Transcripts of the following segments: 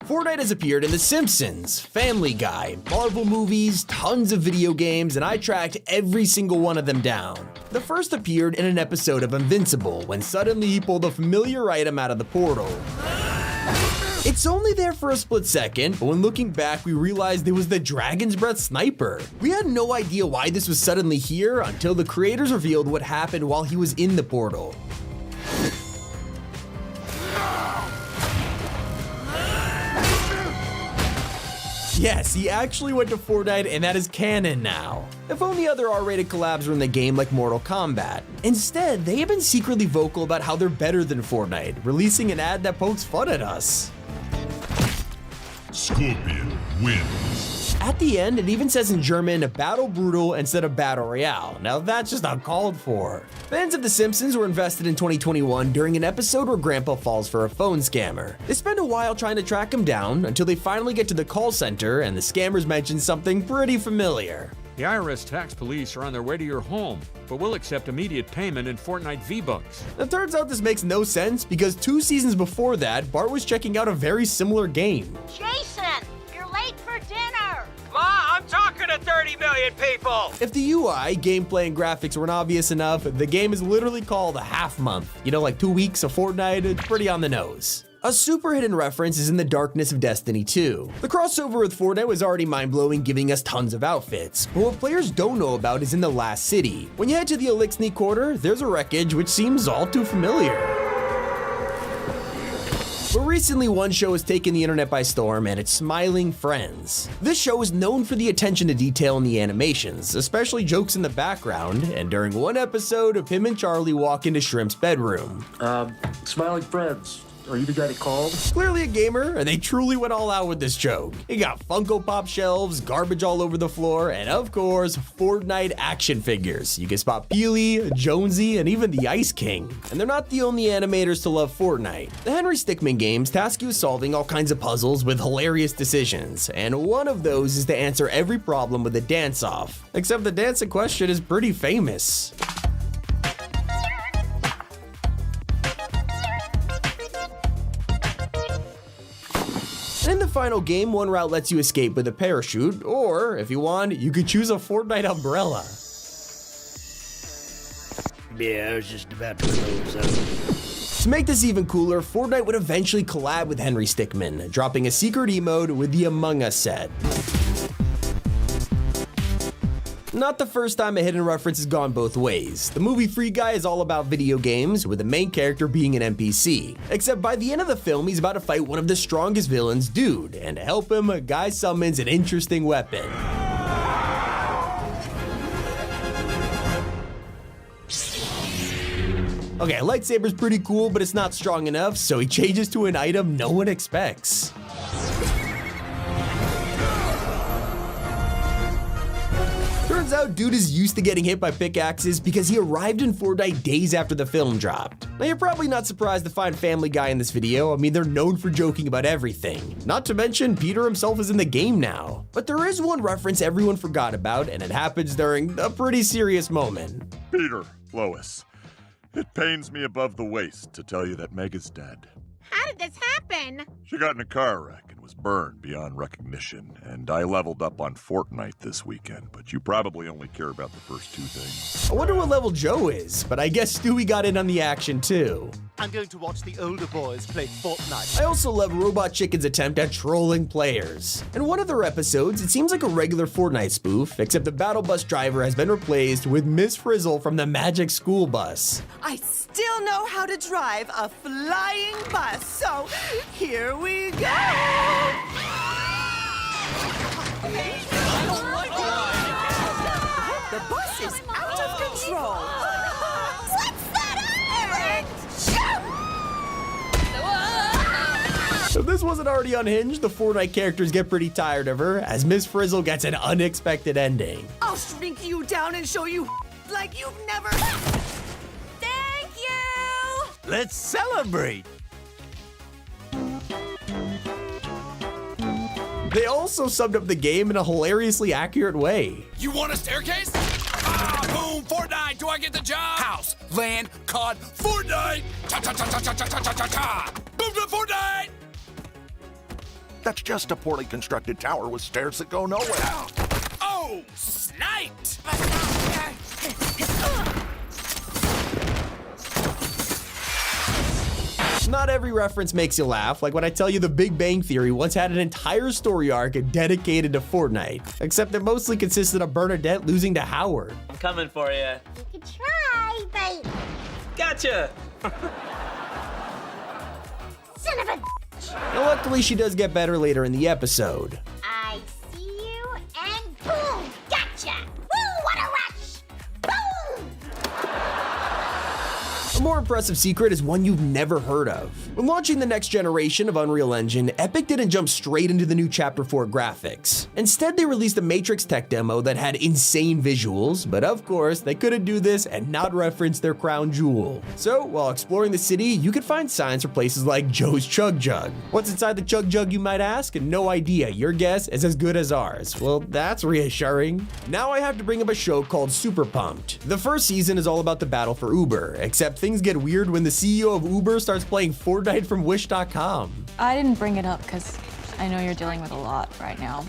Fortnite has appeared in The Simpsons, Family Guy, Marvel movies, tons of video games, and I tracked every single one of them down. The first appeared in an episode of Invincible, when suddenly he pulled a familiar item out of the portal. It's only there for a split second, but when looking back, we realized it was the Dragon's Breath sniper. We had no idea why this was suddenly here until the creators revealed what happened while he was in the portal. Yes, he actually went to Fortnite, and that is canon now. If only other R-rated collabs were in the game like Mortal Kombat. Instead, they have been secretly vocal about how they're better than Fortnite, releasing an ad that pokes fun at us. Scorpion wins. At the end, it even says in German, Battle Brutal instead of Battle Royale. Now that's just uncalled for. Fans of The Simpsons were invested in 2021 during an episode where Grandpa falls for a phone scammer. They spend a while trying to track him down until they finally get to the call center and the scammers mention something pretty familiar. The IRS tax police are on their way to your home, but will accept immediate payment in Fortnite V-Bucks. It turns out this makes no sense because 2 seasons before that, Bart was checking out a very similar game. Jason, you're late for dinner. Ma, I'm talking to 30 million people! If the UI, gameplay, and graphics weren't obvious enough, the game is literally called a half month. You know, like 2 weeks of Fortnite, it's pretty on the nose. A super hidden reference is in the darkness of Destiny 2. The crossover with Fortnite was already mind-blowing, giving us tons of outfits, but what players don't know about is in the last city. When you head to the Elixir Quarter, there's a wreckage which seems all too familiar. But recently, one show has taken the internet by storm, and it's Smiling Friends. This show is known for the attention to detail in the animations, especially jokes in the background, and during one episode, Pim and Charlie walk into Shrimp's bedroom. Smiling Friends. Are you the guy that called? Clearly a gamer, and they truly went all out with this joke. He got Funko Pop shelves, garbage all over the floor, and of course, Fortnite action figures. You can spot Peely, Jonesy, and even the Ice King. And they're not the only animators to love Fortnite. The Henry Stickmin games task you with solving all kinds of puzzles with hilarious decisions, and one of those is to answer every problem with a dance-off. Except the dance in question is pretty famous. In the final game, one route lets you escape with a parachute, or if you want, you could choose a Fortnite umbrella. Yeah, I was just about to close up. To make this even cooler, Fortnite would eventually collab with Henry Stickmin, dropping a secret emote with the Among Us set. Not the first time a hidden reference has gone both ways. The movie Free Guy is all about video games, with the main character being an NPC. Except by the end of the film, he's about to fight one of the strongest villains, Dude, and to help him, a guy summons an interesting weapon. Okay, lightsaber's pretty cool, but it's not strong enough, so he changes to an item no one expects. Turns out Dude is used to getting hit by pickaxes because he arrived in Fortnite days after the film dropped. Now you're probably not surprised to find Family Guy in this video. I mean, they're known for joking about everything. Not to mention, Peter himself is in the game now. But there is one reference everyone forgot about, and it happens during a pretty serious moment. Peter, Lois, it pains me above the waist to tell you that Meg is dead. How did this happen? She got in a car wreck and was burned beyond recognition, and I leveled up on Fortnite this weekend, but you probably only care about the first 2 things. I wonder what level Joe is, but I guess Stewie got in on the action too. I'm going to watch the older boys play Fortnite. I also love Robot Chicken's attempt at trolling players. In one of their episodes, it seems like a regular Fortnite spoof, except the battle bus driver has been replaced with Miss Frizzle from the Magic School Bus. I still know how to drive a flying bus, so here we go! The bus is out of control! What's that, Eric? If this wasn't already unhinged, the Fortnite characters get pretty tired of her, as Miss Frizzle gets an unexpected ending. I'll shrink you down and show you like you've never... Thank you! Let's celebrate! They also summed up the game in a hilariously accurate way. You want a staircase? Ah, boom, Fortnite, do I get the job? House, land, COD, Fortnite! Cha cha cha cha cha cha cha cha cha! Boom to Fortnite! That's just a poorly constructed tower with stairs that go nowhere. Oh, sniped! Not every reference makes you laugh, like when I tell you The Big Bang Theory once had an entire story arc dedicated to Fortnite, except it mostly consisted of Bernadette losing to Howard. I'm coming for you. You could try, but Gotcha! son of a And luckily, she does get better later in the episode. I see you and boom! Gotcha! Woo! What a rush! Boom! A more impressive secret is one you've never heard of. When launching the next generation of Unreal Engine, Epic didn't jump straight into the new Chapter 4 graphics. Instead, they released a Matrix tech demo that had insane visuals, but of course, they couldn't do this and not reference their crown jewel. So, while exploring the city, you could find signs for places like Joe's Chug Jug. What's inside the Chug Jug, you might ask? No idea, your guess is as good as ours. Well, that's reassuring. Now I have to bring up a show called Super Pumped. The first season is all about the battle for Uber, except things get weird when the CEO of Uber starts playing Fortnite from Wish.com. I didn't bring it up because I know you're dealing with a lot right now.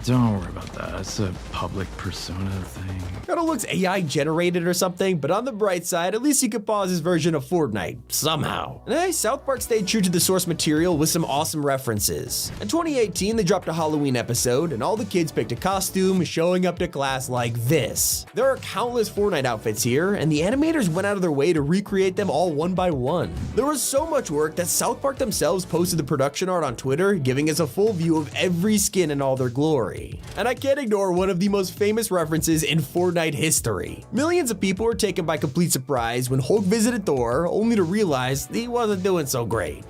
Don't worry about that. It's a public persona thing. Kinda looks AI generated or something, but on the bright side, at least you could pause his version of Fortnite, somehow. And hey, South Park stayed true to the source material with some awesome references. In 2018, they dropped a Halloween episode, and all the kids picked a costume, showing up to class like this. There are countless Fortnite outfits here, and the animators went out of their way to recreate them all one by one. There was so much work that South Park themselves posted the production art on Twitter, giving us a full view of every skin in all their glory. And I can't ignore one of the most famous references in Fortnite history. Millions of people were taken by complete surprise when Hulk visited Thor, only to realize he wasn't doing so great.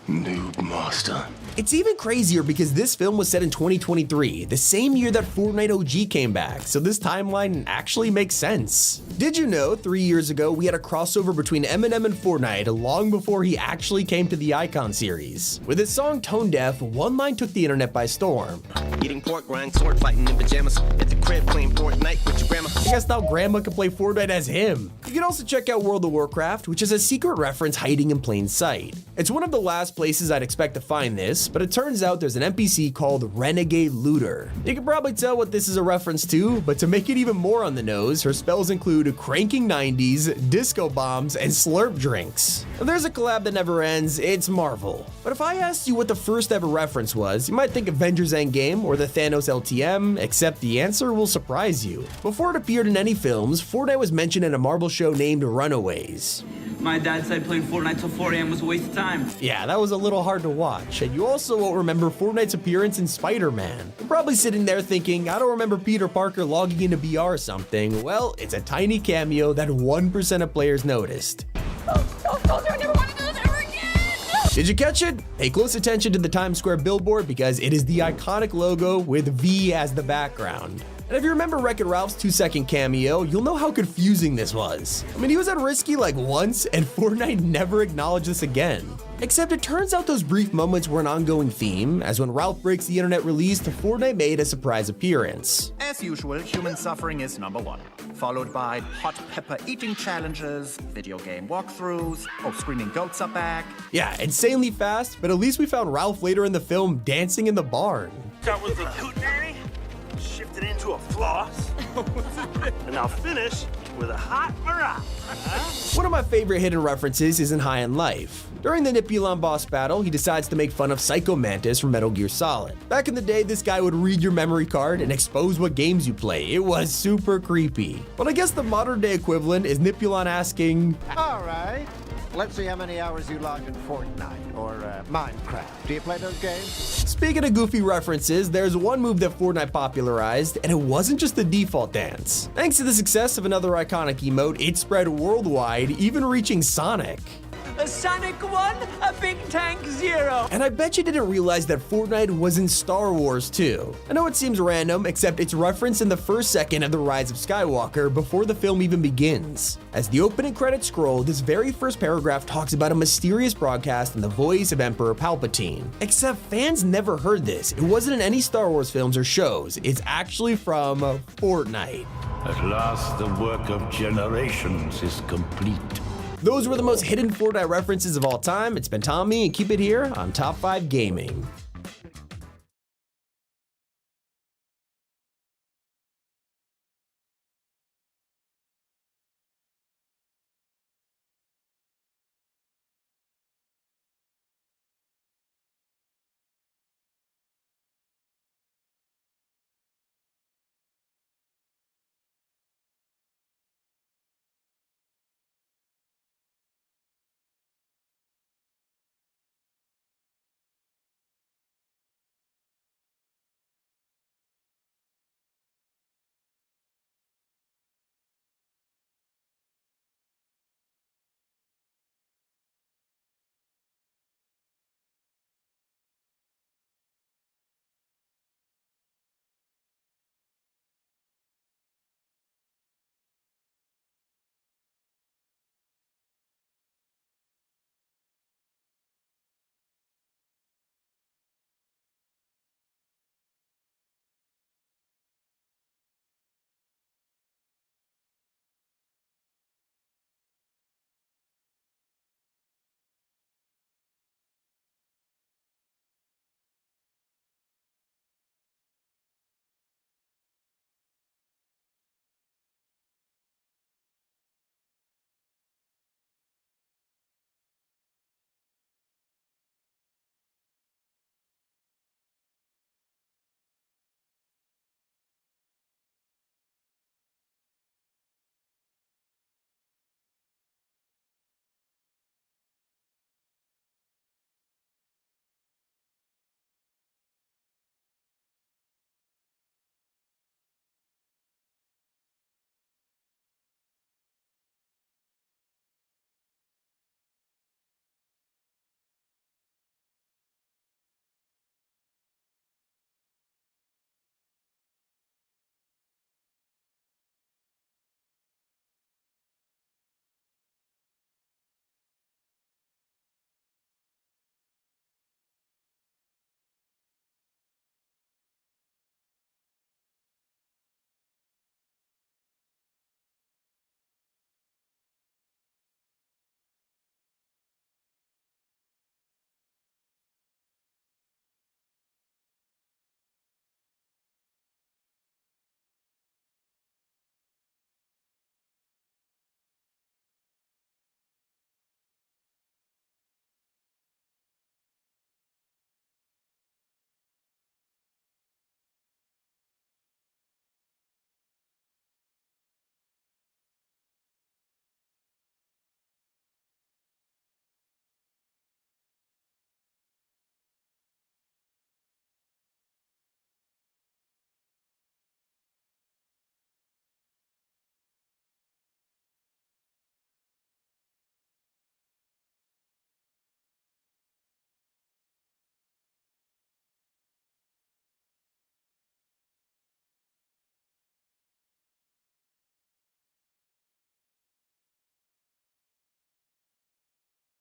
Noob master. It's even crazier because this film was set in 2023, the same year that Fortnite OG came back, so this timeline actually makes sense. Did you know 3 years ago we had a crossover between Eminem and Fortnite long before he actually came to the Icon series? With his song Tone Deaf, one line took the internet by storm. Eating pork rind, sword fighting in pajamas. At the crib playing Fortnite with your grandma. I guess now grandma can play Fortnite as him. You can also check out World of Warcraft, which is a secret reference hiding in plain sight. It's one of the last places I'd expect to find this, but it turns out there's an NPC called Renegade Looter. You can probably tell what this is a reference to, but to make it even more on the nose, her spells include cranking 90s, disco bombs, and slurp drinks. If there's a collab that never ends, it's Marvel. But if I asked you what the first ever reference was, you might think Avengers Endgame or the Thanos LTM, except the answer will surprise you. Before it appeared in any films, Fortnite was mentioned in a Marvel show named Runaways. My dad said playing Fortnite till 4 a.m. was a waste of time. Yeah, that was a little hard to watch, and you also won't remember Fortnite's appearance in Spider-Man. You're probably sitting there thinking, I don't remember Peter Parker logging into BR or something. Well, it's a tiny cameo that 1% of players noticed. Did you catch it? Pay close attention to the Times Square billboard because it is the iconic logo with V as the background. And if you remember Wreck-It Ralph's 2-second cameo, you'll know how confusing this was. I mean, he was at Risky like once, and Fortnite never acknowledged this again. Except it turns out those brief moments were an ongoing theme, as when Ralph Breaks the Internet released, Fortnite made a surprise appearance. As usual, human suffering is number one, followed by hot pepper eating challenges, video game walkthroughs, screaming goats are back. Yeah, insanely fast, but at least we found Ralph later in the film dancing in the barn. That was a hootenanny, shifted into a floss, and I'll finish with a hot marah. One of my favorite hidden references is in High on Life. During the Nipulon boss battle, he decides to make fun of Psycho Mantis from Metal Gear Solid. Back in the day, this guy would read your memory card and expose what games you play. It was super creepy. But I guess the modern day equivalent is Nipulon asking, All right. Let's see how many hours you logged in Fortnite or Minecraft. Do you play those games? Speaking of goofy references, there's one move that Fortnite popularized, and it wasn't just the default dance. Thanks to the success of another iconic emote, it spread worldwide, even reaching Sonic. A Sonic 1, a Big Tank 0. And I bet you didn't realize that Fortnite was in Star Wars too. I know it seems random, except it's referenced in the first second of The Rise of Skywalker before the film even begins. As the opening credits scroll, this very first paragraph talks about a mysterious broadcast in the voice of Emperor Palpatine. Except fans never heard this. It wasn't in any Star Wars films or shows. It's actually from Fortnite. At last, the work of generations is complete. Those were the most hidden Fortnite references of all time. It's been Tommy, and keep it here on Top 5 Gaming.